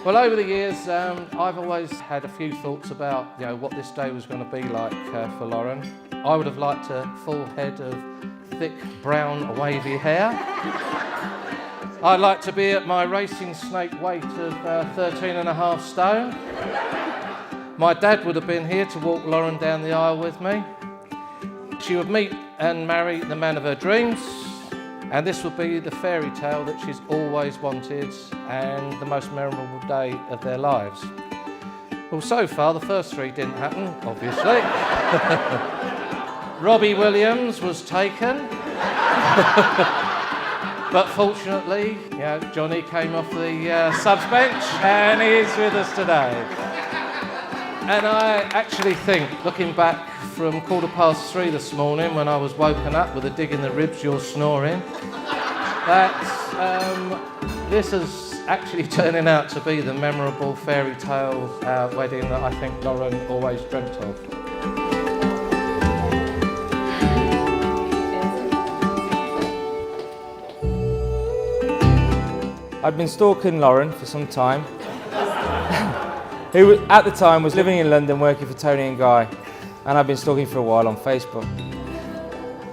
Well, over the years, I've always had a few thoughts about, what this day was going to be like for Lauren. I would have liked a full head of thick, brown, wavy hair. I'd like to be at my racing snake weight of 13.5 stone. My dad would have been here to walk Lauren down the aisle with me. She would meet and marry the man of her dreams, and this would be the fairy tale that she's always wanted and the most memorable day of their lives. Well, so far, the first three didn't happen, obviously. Robbie Williams was taken. But fortunately, Jonny came off the subs bench and he's with us today. And I actually think, looking back from 3:15 this morning when I was woken up with a dig in the ribs, you're snoring, that this is actually turning out to be the memorable fairy tale wedding that I think Lauren always dreamt of. I'd been stalking Lauren for some time, who at the time was living in London working for Tony and Guy, and I'd been stalking for a while on Facebook.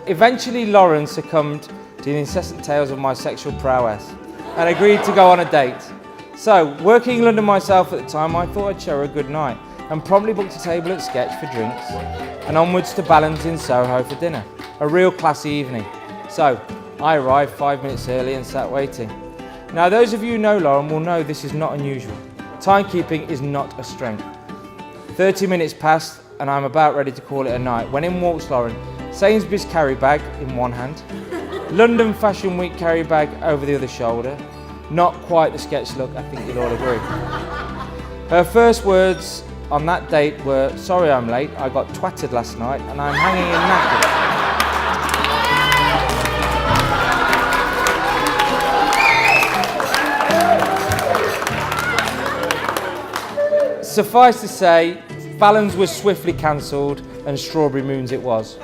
Eventually Lauren succumbed to the incessant tales of my sexual prowess and agreed to go on a date. So, working in London myself at the time, I thought I'd show her a good night and promptly booked a table at Sketch for drinks and onwards to Balance in Soho for dinner. A real classy evening. So, I arrived 5 minutes early and sat waiting. Now, those of you who know Lauren will know this is not unusual. Timekeeping is not a strength. 30 minutes passed and I'm about ready to call it a night when in walks Lauren, Sainsbury's carry bag in one hand, London Fashion Week carry bag over the other shoulder. Not quite the Sketch look, I think you'll all agree. Her first words on that date were, "Sorry I'm late, I got twatted last night and I'm hanging in knackers." Suffice to say, Fallon's was swiftly cancelled and Strawberry Moons it was.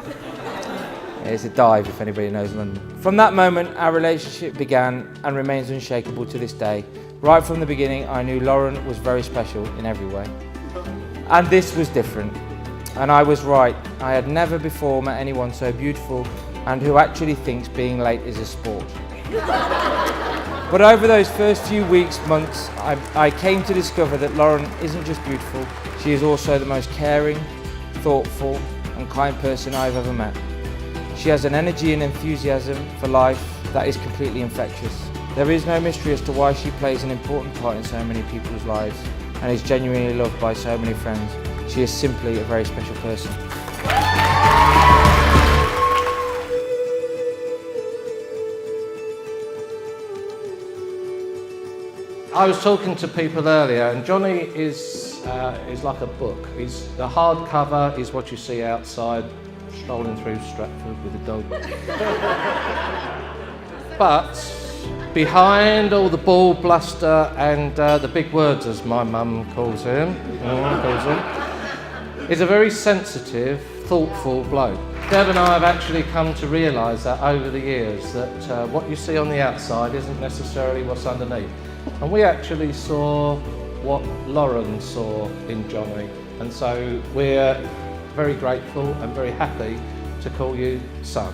It's a dive if anybody knows London. From that moment, our relationship began and remains unshakable to this day. Right from the beginning, I knew Lauren was very special in every way. And this was different. And I was right. I had never before met anyone so beautiful and who actually thinks being late is a sport. But over those first few weeks, months, I came to discover that Lauren isn't just beautiful, she is also the most caring, thoughtful and kind person I've ever met. She has an energy and enthusiasm for life that is completely infectious. There is no mystery as to why she plays an important part in so many people's lives and is genuinely loved by so many friends. She is simply a very special person. I was talking to people earlier, and Jonny is like a book. The hardcover is what you see outside, strolling through Stratford with a dog. But behind all the ball bluster and the big words, as my mum calls him, is a very sensitive, thoughtful bloke. Deb and I have actually come to realise that over the years that what you see on the outside isn't necessarily what's underneath. And we actually saw what Lauren saw in Jonny, and so we're very grateful and very happy to call you son.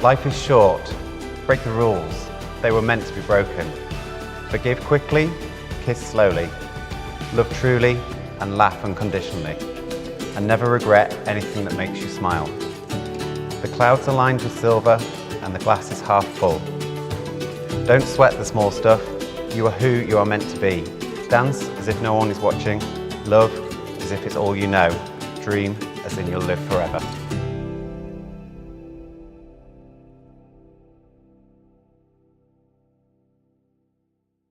Life is short. Break the rules. They were meant to be broken. Forgive quickly, kiss slowly, love truly, and laugh unconditionally. And never regret anything that makes you smile. The clouds aligned with silver, and the glass is half full. Don't sweat the small stuff. You are who you are meant to be. Dance as if no one is watching. Love as if it's all you know. Dream as in you'll live forever.